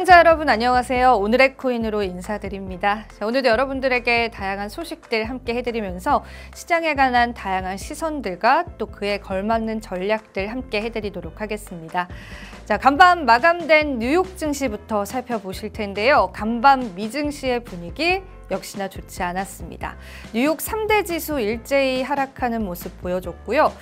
시청자 여러분 안녕하세요. 오늘의 코인으로 인사드립니다. 자, 오늘도 여러분들에게 다양한 소식들 함께 해드리면서 시장에 관한 다양한 시선들과 또 그에 걸맞는 전략들 함께 해드리도록 하겠습니다. 자, 간밤 마감된 뉴욕 증시부터 살펴보실 텐데요. 간밤 미증시의 분위기 역시나 좋지 않았습니다. 뉴욕 3대 지수 일제히 하락하는 모습 보여줬고요.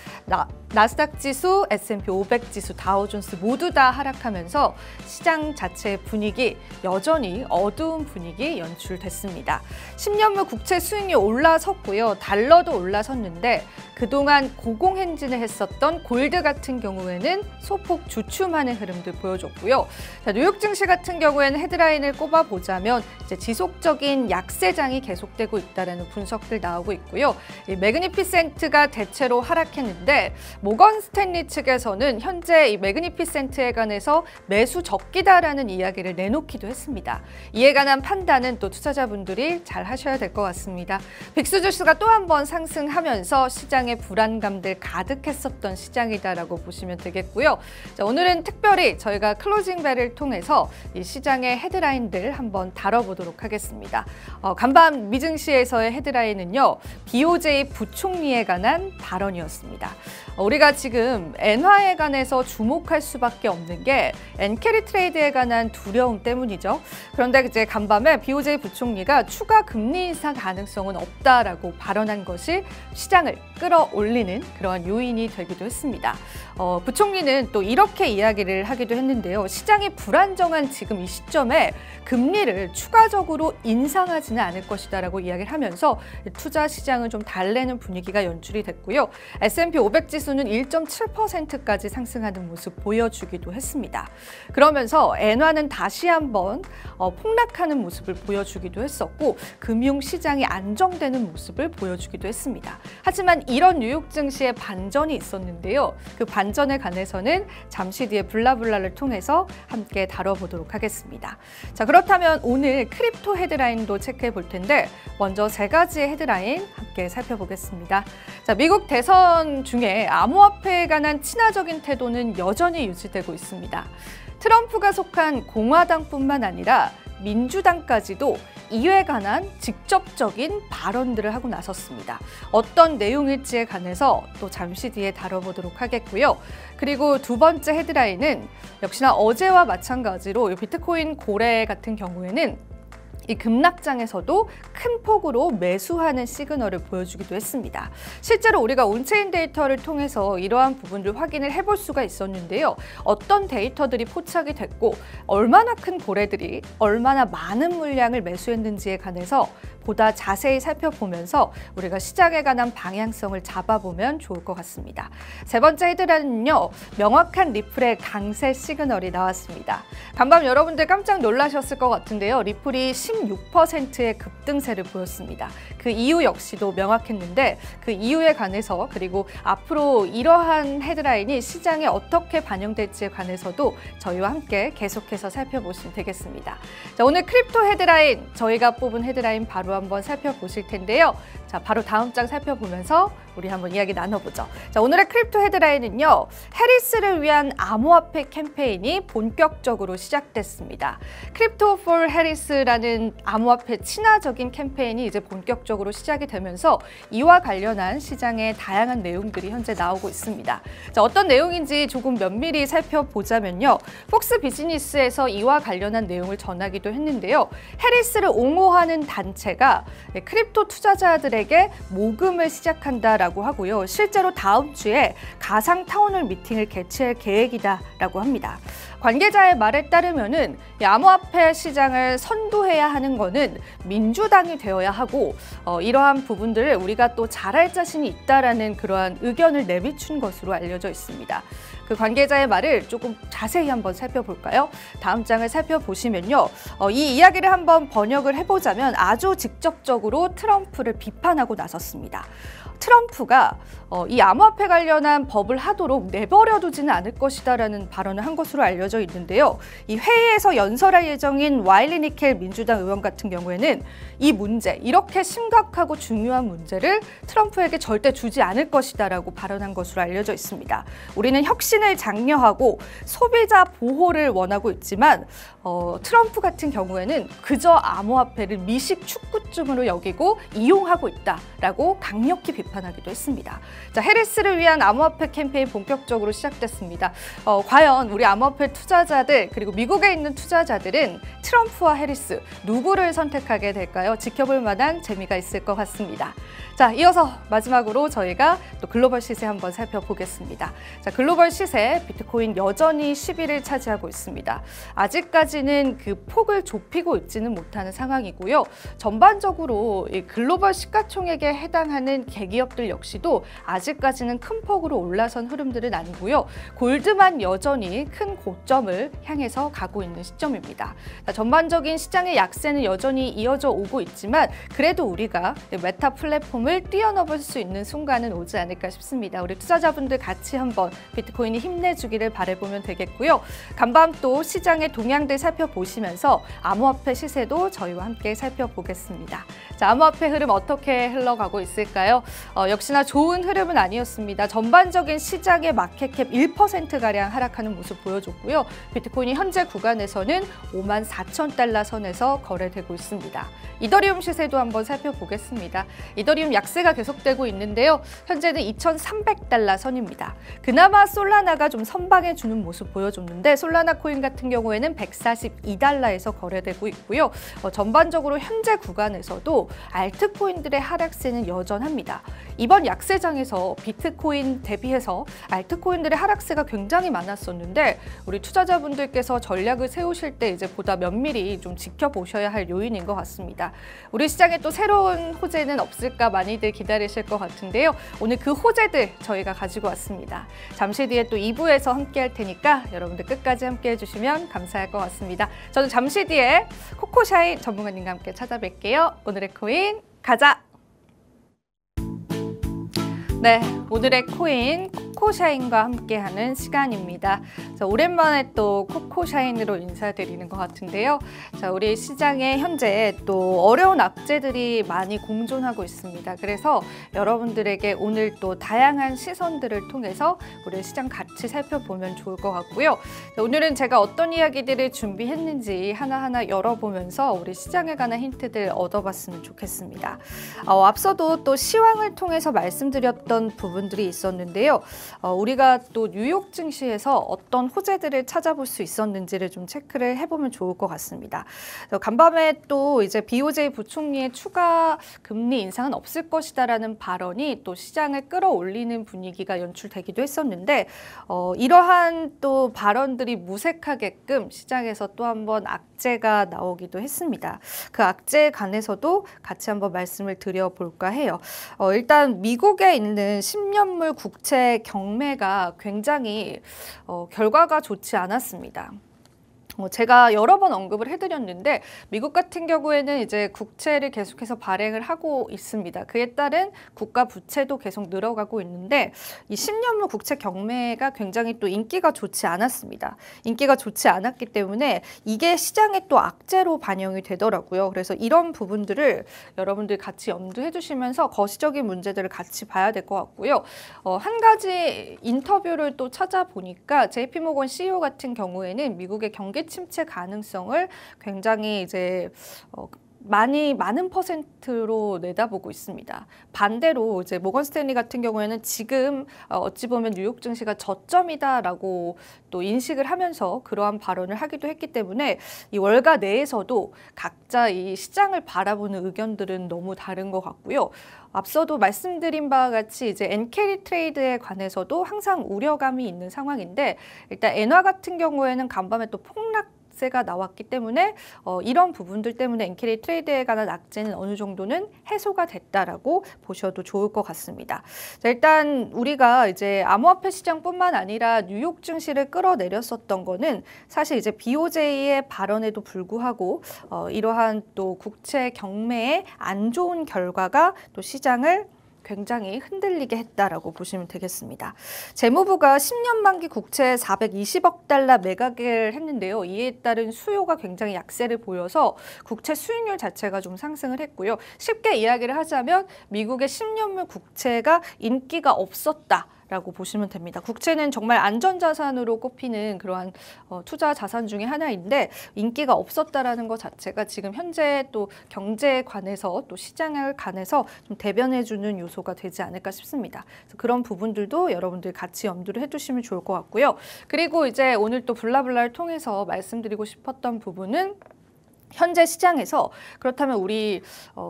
나스닥 지수, S&P 500 지수, 다우존스 모두 다 하락하면서 시장 자체의 분위기 여전히 어두운 분위기 연출됐습니다. 10년물 국채 수익률이 올라섰고요. 달러도 올라섰는데 그동안 고공행진을 했었던 골드 같은 경우에는 소폭 주춤하는 흐름들 보여줬고요. 자, 뉴욕 증시 같은 경우에는 헤드라인을 꼽아보자면 이제 지속적인 약세장이 계속되고 있다는 분석들 나오고 있고요. 이 매그니피센트가 대체로 하락했는데 모건 스탠리 측에서는 현재 이 매그니피센트에 관해서 매수 적기다라는 이야기를 내놓기도 했습니다. 이에 관한 판단은 또 투자자분들이 잘 하셔야 될 것 같습니다. 빅스 지수가 또 한 번 상승하면서 시장의 불안감들 가득했었던 시장이다라고 보시면 되겠고요. 자, 오늘은 특별히 저희가 클로징 벨을 통해서 이 시장의 헤드라인들 한번 다뤄보도록 하겠습니다. 간밤 미증시에서의 헤드라인은요, BOJ 부총리에 관한 발언이었습니다. 우리가 지금 엔화에 관해서 주목할 수밖에 없는 게 엔캐리 트레이드에 관한 두려움 때문이죠. 그런데 이제 간밤에 BOJ 부총리가 추가 금리 인상 가능성은 없다라고 발언한 것이 시장을 끌어올리는 그러한 요인이 되기도 했습니다. 부총리는 또 이렇게 이야기를 하기도 했는데요. 시장이 불안정한 지금 이 시점에 금리를 추가적으로 인상하지는 않을 것이다라고 이야기를 하면서 투자 시장을 좀 달래는 분위기가 연출이 됐고요. S&P 500 지수는 1.7%까지 상승하는 모습 보여주기도 했습니다. 그러면서 엔화는 다시 한번 폭락하는 모습을 보여주기도 했었고 금융시장이 안정되는 모습을 보여주기도 했습니다. 하지만 이런 뉴욕 증시의 반전이 있었는데요. 그 반전에 관해서는 잠시 뒤에 블라블라를 통해서 함께 다뤄보도록 하겠습니다. 자, 그렇다면 오늘 크립토 헤드라인도 체크해 볼 텐데 먼저 세 가지의 헤드라인 함께 살펴보겠습니다. 자, 미국 대선 중에 암호화폐에 관한 친화적인 태도는 여전히 유지되고 있습니다. 트럼프가 속한 공화당뿐만 아니라 민주당까지도 이에 관한 직접적인 발언들을 하고 나섰습니다. 어떤 내용일지에 관해서 또 잠시 뒤에 다뤄보도록 하겠고요. 그리고 두 번째 헤드라인은 역시나 어제와 마찬가지로 비트코인 고래 같은 경우에는 이 급락장에서도 큰 폭으로 매수하는 시그널을 보여주기도 했습니다. 실제로 우리가 온체인 데이터를 통해서 이러한 부분을 확인을 해볼 수가 있었는데요. 어떤 데이터들이 포착이 됐고 얼마나 큰 고래들이 얼마나 많은 물량을 매수했는지에 관해서 보다 자세히 살펴보면서 우리가 시장에 관한 방향성을 잡아보면 좋을 것 같습니다. 세 번째 헤드라인은요, 명확한 리플의 강세 시그널이 나왔습니다. 간밤 여러분들 깜짝 놀라셨을 것 같은데요. 리플이 16%의 급등세를 보였습니다. 그 이유 역시도 명확했는데 그 이유에 관해서 그리고 앞으로 이러한 헤드라인이 시장에 어떻게 반영될지에 관해서도 저희와 함께 계속해서 살펴보시면 되겠습니다. 자, 오늘 크립토 헤드라인 저희가 뽑은 헤드라인 바로 한번 살펴보실 텐데요. 자, 바로 다음 장 살펴보면서 우리 한번 이야기 나눠보죠. 자, 오늘의 크립토 헤드라인은요, 해리스를 위한 암호화폐 캠페인이 본격적으로 시작됐습니다. 크립토 for 해리스라는 암호화폐 친화적인 캠페인이 이제 본격적으로 시작이 되면서 이와 관련한 시장의 다양한 내용들이 현재 나오고 있습니다. 자, 어떤 내용인지 조금 면밀히 살펴보자면요, 폭스 비즈니스에서 이와 관련한 내용을 전하기도 했는데요. 해리스를 옹호하는 단체가 크립토 투자자들에게 모금을 시작한다라고 하고요. 실제로 다음 주에 가상 타운홀 미팅을 개최할 계획이다라고 합니다. 관계자의 말에 따르면은 암호화폐 시장을 선도해야 하는 거는 민주당이 되어야 하고 이러한 부분들을 우리가 또 잘할 자신이 있다라는 그러한 의견을 내비춘 것으로 알려져 있습니다. 그 관계자의 말을 조금 자세히 한번 살펴볼까요? 다음 장을 살펴보시면요. 이 이야기를 한번 번역을 해보자면 아주 직접적으로 트럼프를 비판하고 나섰습니다. 트럼프가 이 암호화폐 관련한 법을 하도록 내버려두지는 않을 것이다라는 발언을 한 것으로 알려져 있는데요. 이 회의에서 연설할 예정인 와일리 니켈 민주당 의원 같은 경우에는 이 문제, 이렇게 심각하고 중요한 문제를 트럼프에게 절대 주지 않을 것이다라고 발언한 것으로 알려져 있습니다. 우리는 혁신을 장려하고 소비자 보호를 원하고 있지만 트럼프 같은 경우에는 그저 암호화폐를 미식 축구증으로 여기고 이용하고 있다라고 강력히 비판하기도 했습니다. 자, 해리스를 위한 암호화폐 캠페인 본격적으로 시작됐습니다. 과연 우리 암호화폐 투자자들 그리고 미국에 있는 투자자들은 트럼프와 해리스 누구를 선택하게 될까요? 지켜볼 만한 재미가 있을 것 같습니다. 자, 이어서 마지막으로 저희가 또 글로벌 시세 한번 살펴보겠습니다. 자, 글로벌 시세 비트코인 여전히 10위를 차지하고 있습니다. 아직까지는 그 폭을 좁히고 있지는 못하는 상황이고요. 전반적으로 이 글로벌 시가총액에 해당하는 대기업들 역시도 아직까지는 큰 폭으로 올라선 흐름들은 아니고요. 골드만 여전히 큰 고점을 향해서 가고 있는 시점입니다. 자, 전반적인 시장의 약세는 여전히 이어져 오고 있지만 그래도 우리가 메타 플랫폼을 뛰어넘을 수 있는 순간은 오지 않을까 싶습니다. 우리 투자자분들 같이 한번 비트코인이 힘내주기를 바라보면 되겠고요. 간밤 또 시장의 동향들 살펴보시면서 암호화폐 시세도 저희와 함께 살펴보겠습니다. 자, 암호화폐 흐름 어떻게 흘러가고 있을까요? 역시나 좋은 흐름은 아니었습니다. 전반적인 시장의 마켓캡 1%가량 하락하는 모습 보여줬고요. 비트코인이 현재 구간에서는 54,000달러 선에서 거래되고 있습니다. 이더리움 시세도 한번 살펴보겠습니다. 이더리움 약세가 계속되고 있는데요. 현재는 2,300달러 선입니다. 그나마 솔라나가 좀 선방해주는 모습 보여줬는데 솔라나 코인 같은 경우에는 142달러에서 거래되고 있고요. 전반적으로 현재 구간에서도 알트코인들의 하락세는 여전합니다. 이번 약세장에서 비트코인 대비해서 알트코인들의 하락세가 굉장히 많았었는데 우리 투자자분들께서 전략을 세우실 때 이제 보다 면밀히 좀 지켜보셔야 할 요인인 것 같습니다. 우리 시장에 또 새로운 호재는 없을까 많이들 기다리실 것 같은데요. 오늘 그 호재들 저희가 가지고 왔습니다. 잠시 뒤에 또 2부에서 함께 할 테니까 여러분들 끝까지 함께 해주시면 감사할 것 같습니다. 저는 잠시 뒤에 코코샤인 전문가님과 함께 찾아뵐게요. 오늘의 코인 가자! 네, 오늘의 코인 코코샤인과 함께하는 시간입니다. 자, 오랜만에 또 코코샤인으로 인사드리는 것 같은데요. 자, 우리 시장에 현재 또 어려운 악재들이 많이 공존하고 있습니다. 그래서 여러분들에게 오늘 또 다양한 시선들을 통해서 우리 시장 같이 살펴보면 좋을 것 같고요. 자, 오늘은 제가 어떤 이야기들을 준비했는지 하나하나 열어보면서 우리 시장에 관한 힌트들 얻어봤으면 좋겠습니다. 앞서도 또 시황을 통해서 말씀드렸던 부분들이 있었는데요. 우리가 또 뉴욕 증시에서 어떤 호재들을 찾아볼 수 있었는지를 좀 체크를 해보면 좋을 것 같습니다. 간밤에 또 이제 BOJ 부총리의 추가 금리 인상은 없을 것이다라는 발언이 또 시장을 끌어올리는 분위기가 연출되기도 했었는데 이러한 또 발언들이 무색하게끔 시장에서 또 한번 악재가 나오기도 했습니다. 그 악재에 관해서도 같이 한번 말씀을 드려볼까 해요. 일단 미국에 있는 10년물 국채 경매가 굉장히 결과가 좋지 않았습니다. 제가 여러 번 언급을 해드렸는데 미국 같은 경우에는 이제 국채를 계속해서 발행을 하고 있습니다. 그에 따른 국가 부채도 계속 늘어가고 있는데 이 10년물 국채 경매가 굉장히 또 인기가 좋지 않았습니다. 인기가 좋지 않았기 때문에 이게 시장에 또 악재로 반영이 되더라고요. 그래서 이런 부분들을 여러분들 같이 염두해 주시면서 거시적인 문제들을 같이 봐야 될 것 같고요. 한 가지 인터뷰를 또 찾아보니까 JP모건 CEO 같은 경우에는 미국의 경기 침체 가능성을 굉장히 이제 많은 퍼센트로 내다보고 있습니다. 반대로 이제 모건 스탠리 같은 경우에는 지금 어찌 보면 뉴욕 증시가 저점이다라고 또 인식을 하면서 그러한 발언을 하기도 했기 때문에 이 월가 내에서도 각자 이 시장을 바라보는 의견들은 너무 다른 것 같고요. 앞서도 말씀드린 바와 같이 이제 엔캐리 트레이드에 관해서도 항상 우려감이 있는 상황인데 일단 엔화 같은 경우에는 간밤에 또 폭락세가 나왔기 때문에 이런 부분들 때문에 엔캐리 트레이드에 관한 악재는 어느 정도는 해소가 됐다라고 보셔도 좋을 것 같습니다. 자, 일단 우리가 이제 암호화폐 시장뿐만 아니라 뉴욕 증시를 끌어내렸었던 거는 사실 이제 BOJ의 발언에도 불구하고 이러한 또 국채 경매의 안 좋은 결과가 또 시장을 굉장히 흔들리게 했다라고 보시면 되겠습니다. 재무부가 10년 만기 국채 420억 달러 매각을 했는데요. 이에 따른 수요가 굉장히 약세를 보여서 국채 수익률 자체가 좀 상승을 했고요. 쉽게 이야기를 하자면 미국의 10년물 국채가 인기가 없었다. 라고 보시면 됩니다. 국채는 정말 안전자산으로 꼽히는 그러한 투자 자산 중에 하나인데 인기가 없었다라는 것 자체가 지금 현재 또 경제에 관해서 또 시장에 관해서 좀 대변해주는 요소가 되지 않을까 싶습니다. 그래서 그런 부분들도 여러분들 같이 염두를 해두시면 좋을 것 같고요. 그리고 이제 오늘 또 블라블라를 통해서 말씀드리고 싶었던 부분은 현재 시장에서 그렇다면 우리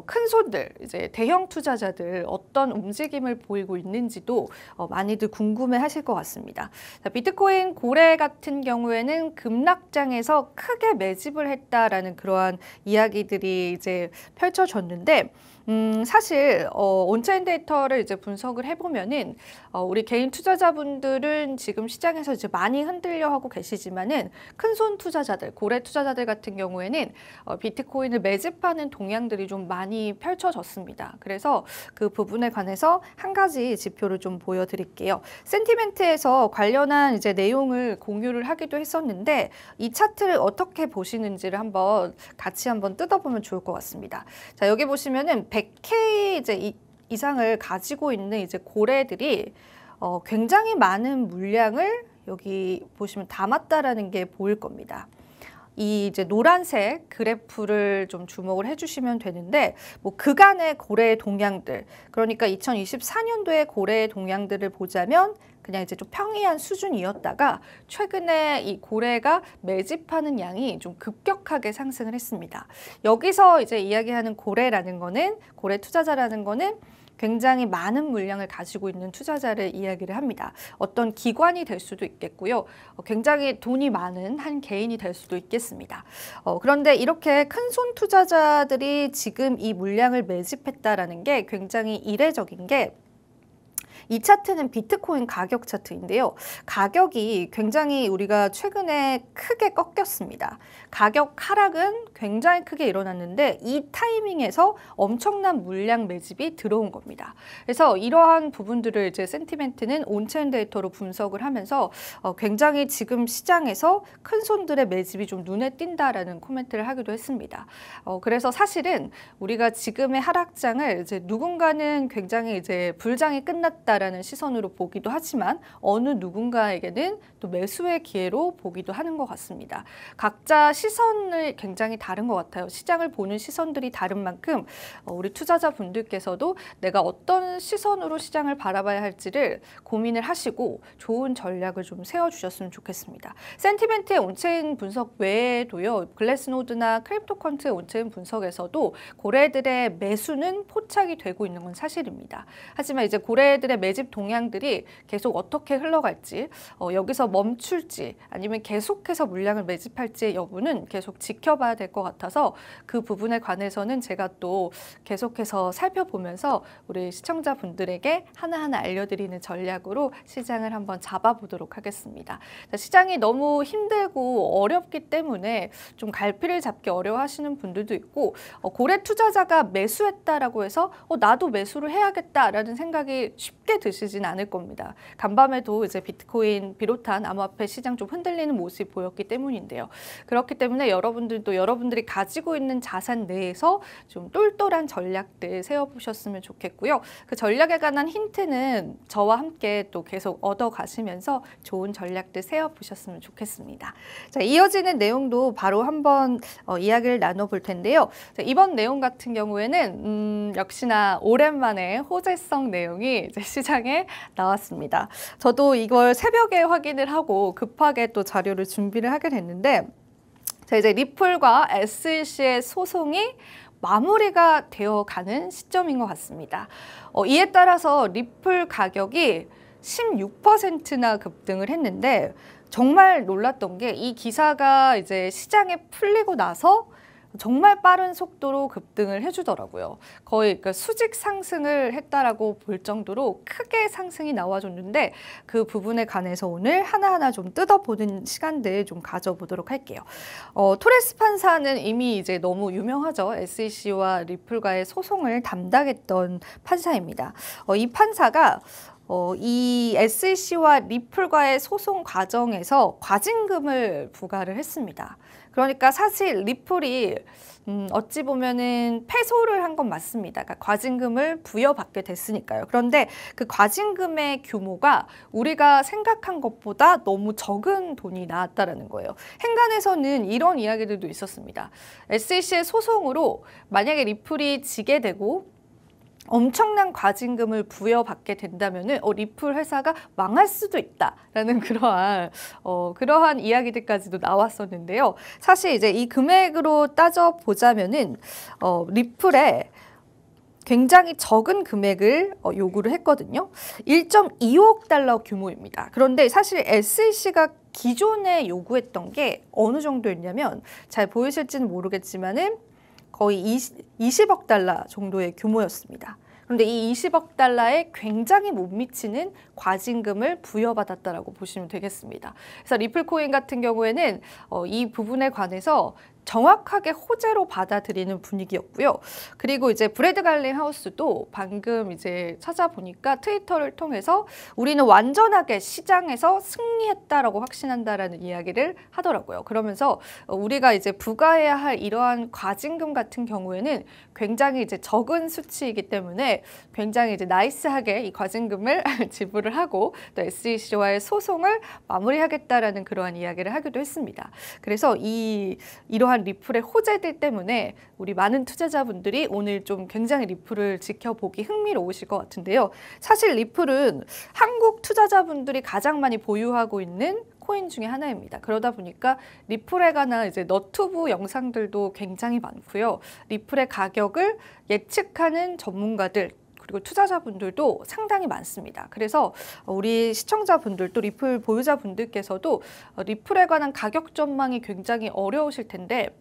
큰 손들, 이제 대형 투자자들 어떤 움직임을 보이고 있는지도 많이들 궁금해하실 것 같습니다. 자, 비트코인 고래 같은 경우에는 급락장에서 크게 매집을 했다라는 그러한 이야기들이 이제 펼쳐졌는데. 사실 온체인 데이터를 이제 분석을 해보면은 우리 개인 투자자분들은 지금 시장에서 이제 많이 흔들려 하고 계시지만은 큰손 투자자들, 고래 투자자들 같은 경우에는 비트코인을 매집하는 동향들이 좀 많이 펼쳐졌습니다. 그래서 그 부분에 관해서 한 가지 지표를 좀 보여드릴게요. 센티멘트에서 관련한 이제 내용을 공유를 하기도 했었는데 이 차트를 어떻게 보시는지를 같이 한번 뜯어보면 좋을 것 같습니다. 자, 여기 보시면은 100K 이제 이상을 가지고 있는 이제 고래들이 굉장히 많은 물량을 여기 보시면 담았다라는 게 보일 겁니다. 이 이제 노란색 그래프를 좀 주목을 해주시면 되는데 뭐 그간의 고래의 동향들, 그러니까 2024년도의 고래의 동향들을 보자면 그냥 이제 좀 평이한 수준이었다가 최근에 이 고래가 매집하는 양이 좀 급격하게 상승을 했습니다. 여기서 이제 이야기하는 고래라는 거는, 고래 투자자라는 거는 굉장히 많은 물량을 가지고 있는 투자자를 이야기를 합니다. 어떤 기관이 될 수도 있겠고요. 굉장히 돈이 많은 한 개인이 될 수도 있겠습니다. 그런데 이렇게 큰손 투자자들이 지금 이 물량을 매집했다라는 게 굉장히 이례적인 게 이 차트는 비트코인 가격 차트인데요. 가격이 굉장히 우리가 최근에 크게 꺾였습니다. 가격 하락은 굉장히 크게 일어났는데 이 타이밍에서 엄청난 물량 매집이 들어온 겁니다. 그래서 이러한 부분들을 이제 센티멘트는 온체인 데이터로 분석을 하면서 굉장히 지금 시장에서 큰 손들의 매집이 좀 눈에 띈다라는 코멘트를 하기도 했습니다. 그래서 사실은 우리가 지금의 하락장을 이제 누군가는 굉장히 이제 불장이 끝났다 라는 시선으로 보기도 하지만 어느 누군가에게는 또 매수의 기회로 보기도 하는 것 같습니다. 각자 시선을 굉장히 다른 것 같아요. 시장을 보는 시선들이 다른 만큼 우리 투자자분들께서도 내가 어떤 시선으로 시장을 바라봐야 할지를 고민을 하시고 좋은 전략을 좀 세워주셨으면 좋겠습니다. 센티멘트의 온체인 분석 외에도요. 글래스노드나 크립토컨트의 온체인 분석에서도 고래들의 매수는 포착이 되고 있는 건 사실입니다. 하지만 이제 고래들의 매집 동향들이 계속 어떻게 흘러갈지, 여기서 멈출지 아니면 계속해서 물량을 매집할지의 여부는 계속 지켜봐야 될 것 같아서 그 부분에 관해서는 제가 또 계속해서 살펴보면서 우리 시청자분들에게 하나하나 알려드리는 전략으로 시장을 한번 잡아보도록 하겠습니다. 자, 시장이 너무 힘들고 어렵기 때문에 좀 갈피를 잡기 어려워하시는 분들도 있고 고래 투자자가 매수했다라고 해서 나도 매수를 해야겠다라는 생각이 쉽게 드시진 않을 겁니다. 간밤에도 이제 비트코인 비롯한 암호화폐 시장 좀 흔들리는 모습이 보였기 때문인데요. 그렇기 때문에 여러분들도 여러분들이 가지고 있는 자산 내에서 좀 똘똘한 전략들 세워보셨으면 좋겠고요. 그 전략에 관한 힌트는 저와 함께 또 계속 얻어가시면서 좋은 전략들 세워보셨으면 좋겠습니다. 자, 이어지는 내용도 바로 한번 이야기를 나눠볼 텐데요. 자, 이번 내용 같은 경우에는 역시나 오랜만에 호재성 내용이 이제 시장에 나왔습니다. 저도 이걸 새벽에 확인을 하고 급하게 또 자료를 준비를 하게 됐는데 자, 이제 리플과 SEC의 소송이 마무리가 되어가는 시점인 것 같습니다. 이에 따라서 리플 가격이 16%나 급등을 했는데 정말 놀랐던 게 이 기사가 이제 시장에 풀리고 나서 정말 빠른 속도로 급등을 해주더라고요. 거의 그 수직 상승을 했다라고 볼 정도로 크게 상승이 나와줬는데 그 부분에 관해서 오늘 하나하나 좀 뜯어보는 시간들 좀 가져보도록 할게요. 토레스 판사는 이미 이제 너무 유명하죠. SEC와 리플과의 소송을 담당했던 판사입니다. 이 판사가 이 SEC와 리플과의 소송 과정에서 과징금을 부과를 했습니다. 그러니까 사실 리플이 어찌 보면은 패소를 한 건 맞습니다. 그러니까 과징금을 부여받게 됐으니까요. 그런데 그 과징금의 규모가 우리가 생각한 것보다 너무 적은 돈이 나왔다라는 거예요. 행간에서는 이런 이야기들도 있었습니다. SEC의 소송으로 만약에 리플이 지게 되고 엄청난 과징금을 부여받게 된다면은 리플 회사가 망할 수도 있다라는 그러한 이야기들까지도 나왔었는데요. 사실 이제 이 금액으로 따져 보자면은 리플에 굉장히 적은 금액을 요구를 했거든요. 1.25억 달러 규모입니다. 그런데 사실 SEC가 기존에 요구했던 게 어느 정도였냐면 잘 보이실지는 모르겠지만은 거의 20억 달러 정도의 규모였습니다. 그런데 이 20억 달러에 굉장히 못 미치는 과징금을 부여받았다라고 보시면 되겠습니다. 그래서 리플코인 같은 경우에는 이 부분에 관해서 정확하게 호재로 받아들이는 분위기였고요. 그리고 이제 브래드 갈링하우스도 방금 이제 찾아보니까 트위터를 통해서 우리는 완전하게 시장에서 승리했다라고 확신한다라는 이야기를 하더라고요. 그러면서 우리가 이제 부과해야 할 이러한 과징금 같은 경우에는 굉장히 이제 적은 수치이기 때문에 굉장히 이제 나이스하게 이 과징금을 지불을 하고 또 SEC와의 소송을 마무리하겠다라는 그러한 이야기를 하기도 했습니다. 그래서 이러한 리플의 호재들 때문에 우리 많은 투자자분들이 오늘 좀 굉장히 리플을 지켜보기 흥미로우실 것 같은데요. 사실 리플은 한국 투자자분들이 가장 많이 보유하고 있는 코인 중에 하나입니다. 그러다 보니까 리플에 관한 이제 너튜브 영상들도 굉장히 많고요. 리플의 가격을 예측하는 전문가들 그리고 투자자분들도 상당히 많습니다. 그래서 우리 시청자분들 또 리플 보유자분들께서도 리플에 관한 가격 전망이 굉장히 어려우실 텐데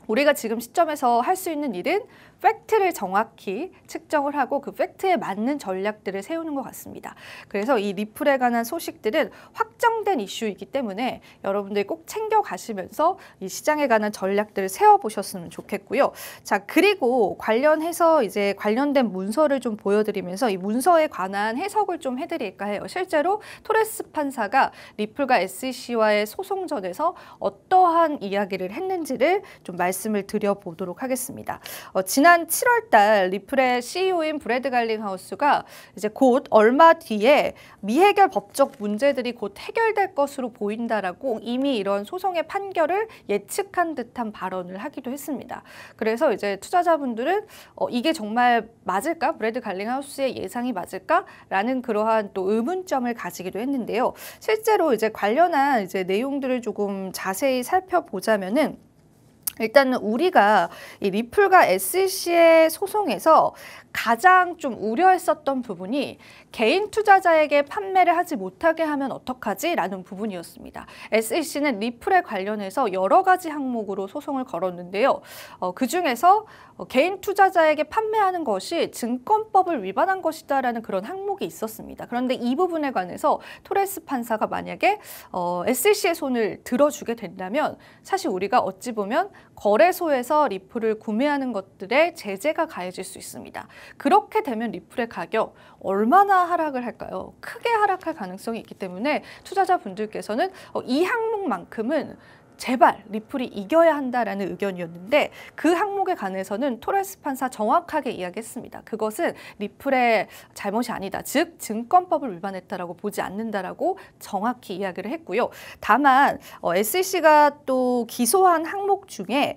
우리가 지금 시점에서 할 수 있는 일은 팩트를 정확히 측정을 하고 그 팩트에 맞는 전략들을 세우는 것 같습니다. 그래서 이 리플에 관한 소식들은 확정된 이슈이기 때문에 여러분들이 꼭 챙겨가시면서 이 시장에 관한 전략들을 세워보셨으면 좋겠고요. 자, 그리고 관련해서 이제 관련된 문서를 좀 보여드리면서 이 문서에 관한 해석을 좀 해드릴까 해요. 실제로 토레스 판사가 리플과 SEC와의 소송전에서 어떠한 이야기를 했는지를 좀 말씀을 드려보도록 하겠습니다. 지난 7월 달 리플의 CEO인 브래드 갈링하우스가 이제 곧 얼마 뒤에 미해결 법적 문제들이 곧 해결될 것으로 보인다라고 이미 이런 소송의 판결을 예측한 듯한 발언을 하기도 했습니다. 그래서 이제 투자자분들은 이게 정말 맞을까? 브래드 갈링하우스의 예상이 맞을까?라는 그러한 또 의문점을 가지기도 했는데요. 실제로 이제 관련한 이제 내용들을 조금 자세히 살펴보자면은 일단은 우리가 이 리플과 SEC의 소송에서 가장 좀 우려했었던 부분이 개인 투자자에게 판매를 하지 못하게 하면 어떡하지? 라는 부분이었습니다. SEC는 리플에 관련해서 여러 가지 항목으로 소송을 걸었는데요. 그중에서 개인 투자자에게 판매하는 것이 증권법을 위반한 것이다라는 그런 항목이 있었습니다. 그런데 이 부분에 관해서 토레스 판사가 만약에 SEC의 손을 들어주게 된다면 사실 우리가 어찌 보면 거래소에서 리플을 구매하는 것들에 제재가 가해질 수 있습니다. 그렇게 되면 리플의 가격 얼마나 하락을 할까요? 크게 하락할 가능성이 있기 때문에 투자자분들께서는 이 항목만큼은 제발 리플이 이겨야 한다라는 의견이었는데 그 항목에 관해서는 토레스 판사 정확하게 이야기했습니다. 그것은 리플의 잘못이 아니다. 즉 증권법을 위반했다라고 보지 않는다라고 정확히 이야기를 했고요. 다만 SEC가 또 기소한 항목 중에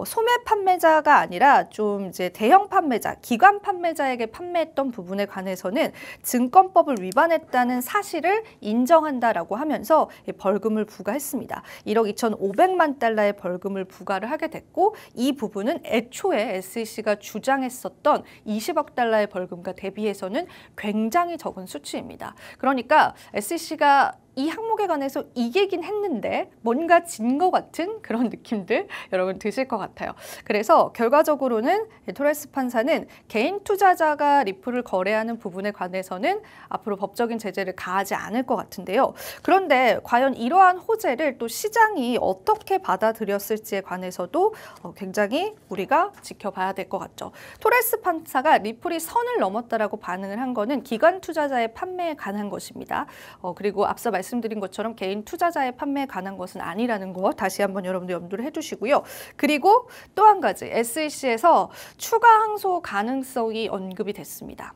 소매 판매자가 아니라 좀 이제 대형 판매자, 기관 판매자에게 판매했던 부분에 관해서는 증권법을 위반했다는 사실을 인정한다라고 하면서 벌금을 부과했습니다. 1억 2,500만 달러의 벌금을 부과를 하게 됐고 이 부분은 애초에 SEC가 주장했었던 20억 달러의 벌금과 대비해서는 굉장히 적은 수치입니다. 그러니까 SEC가 이 항목에 관해서 이기긴 했는데 뭔가 진 것 같은 그런 느낌들 여러분 드실 것 같아요. 그래서 결과적으로는 토레스 판사는 개인 투자자가 리플을 거래하는 부분에 관해서는 앞으로 법적인 제재를 가하지 않을 것 같은데요. 그런데 과연 이러한 호재를 또 시장이 어떻게 받아들였을지에 관해서도 굉장히 우리가 지켜봐야 될 것 같죠. 토레스 판사가 리플이 선을 넘었다라고 반응을 한 거는 기관 투자자의 판매에 관한 것입니다. 그리고 앞서 말씀드린 것처럼 개인 투자자의 판매에 관한 것은 아니라는 거 다시 한번 여러분들 염두를 해두시고요. 그리고 또 한 가지 SEC에서 추가 항소 가능성이 언급이 됐습니다.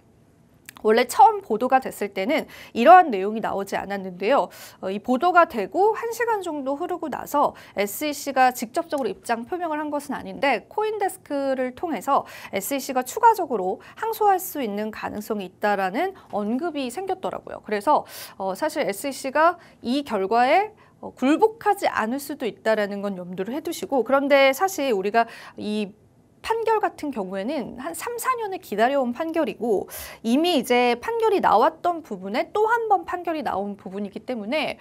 원래 처음 보도가 됐을 때는 이러한 내용이 나오지 않았는데요. 이 보도가 되고 1시간 정도 흐르고 나서 SEC가 직접적으로 입장 표명을 한 것은 아닌데 코인데스크를 통해서 SEC가 추가적으로 항소할 수 있는 가능성이 있다라는 언급이 생겼더라고요. 그래서 사실 SEC가 이 결과에 굴복하지 않을 수도 있다라는 건 염두를 해두시고, 그런데 사실 우리가 이 판결 같은 경우에는 한 3, 4년을 기다려온 판결이고 이미 이제 판결이 나왔던 부분에 또 한 번 판결이 나온 부분이기 때문에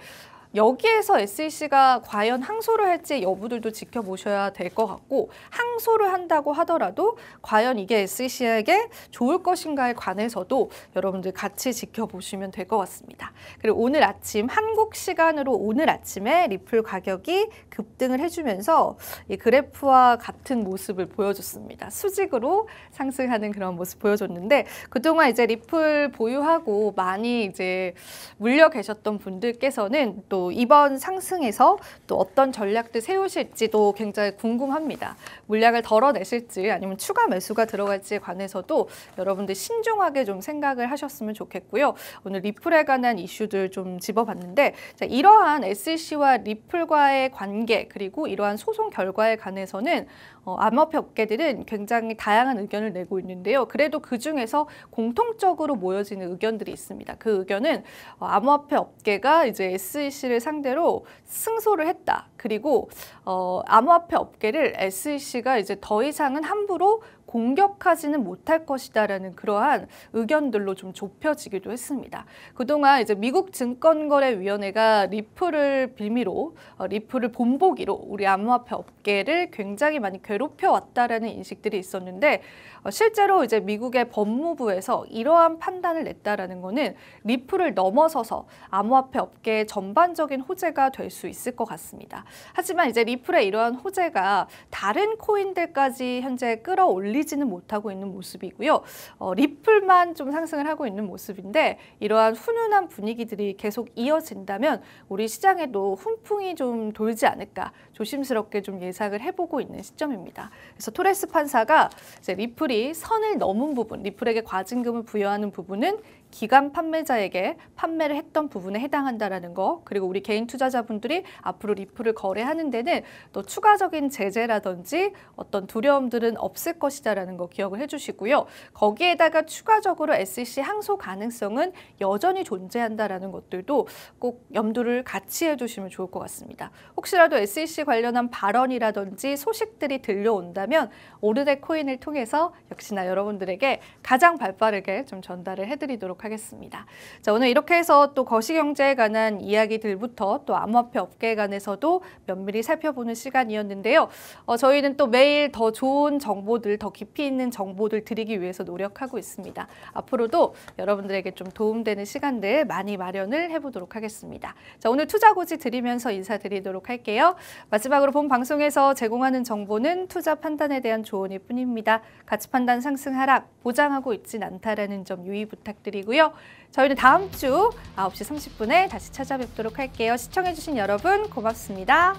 여기에서 SEC가 과연 항소를 할지 여부들도 지켜보셔야 될 것 같고, 항소를 한다고 하더라도 과연 이게 SEC에게 좋을 것인가에 관해서도 여러분들 같이 지켜보시면 될 것 같습니다. 그리고 오늘 아침 한국 시간으로 오늘 아침에 리플 가격이 급등을 해주면서 이 그래프와 같은 모습을 보여줬습니다. 수직으로 상승하는 그런 모습 보여줬는데, 그동안 이제 리플 보유하고 많이 이제 물려 계셨던 분들께서는 또 이번 상승에서 또 어떤 전략들 세우실지도 굉장히 궁금합니다. 물량을 덜어내실지 아니면 추가 매수가 들어갈지에 관해서도 여러분들 신중하게 좀 생각을 하셨으면 좋겠고요. 오늘 리플에 관한 이슈들 좀 짚어봤는데, 자, 이러한 SEC와 리플과의 관계 그리고 이러한 소송 결과에 관해서는 암호화폐 업계들은 굉장히 다양한 의견을 내고 있는데요. 그래도 그중에서 공통적으로 모여지는 의견들이 있습니다. 그 의견은 암호화폐 업계가 이제 SEC를 상대로 승소를 했다. 그리고 암호화폐 업계를 SEC가 이제 더 이상은 함부로 공격하지는 못할 것이다라는 그러한 의견들로 좀 좁혀지기도 했습니다. 그동안 이제 미국 증권거래위원회가 리플을 빌미로 리플을 본보기로 우리 암호화폐 업계를 굉장히 많이 괴롭혀 왔다라는 인식들이 있었는데, 실제로 이제 미국의 법무부에서 이러한 판단을 냈다라는 것은 리플을 넘어서서 암호화폐 업계의 전반적인 호재가 될 수 있을 것 같습니다. 하지만 이제 리플의 이러한 호재가 다른 코인들까지 현재 끌어올리지는 못하고 있는 모습이고요. 리플만 좀 상승을 하고 있는 모습인데, 이러한 훈훈한 분위기들이 계속 이어진다면 우리 시장에도 훈풍이 좀 돌지 않을까 조심스럽게 좀 예상을 해보고 있는 시점입니다. 그래서 토레스 판사가 이제 리플이 선을 넘은 부분, 리플에게 과징금을 부여하는 부분은 기관 판매자에게 판매를 했던 부분에 해당한다라는 거, 그리고 우리 개인 투자자분들이 앞으로 리플을 거래하는 데는 또 추가적인 제재라든지 어떤 두려움들은 없을 것이다라는 거 기억을 해주시고요. 거기에다가 추가적으로 SEC 항소 가능성은 여전히 존재한다라는 것들도 꼭 염두를 같이 해두시면 좋을 것 같습니다. 혹시라도 SEC 관련한 발언이라든지 소식들이 들려온다면 오르데 코인을 통해서 역시나 여러분들에게 가장 발빠르게 좀 전달을 해드리도록 하겠습니다. 자, 오늘 이렇게 해서 또 거시경제에 관한 이야기들부터 또 암호화폐 업계에 관해서도 면밀히 살펴보는 시간이었는데요. 저희는 또 매일 더 좋은 정보들, 더 깊이 있는 정보들 드리기 위해서 노력하고 있습니다. 앞으로도 여러분들에게 좀 도움되는 시간들 많이 마련을 해보도록 하겠습니다. 자, 오늘 투자고지 드리면서 인사드리도록 할게요. 마지막으로 본 방송에서 제공하는 정보는 투자 판단에 대한 조언일 뿐입니다. 가치 판단 상승 하락 보장하고 있진 않다라는 점 유의 부탁드리고요. 저희는 다음 주 9시 30분에 다시 찾아뵙도록 할게요. 시청해주신 여러분 고맙습니다.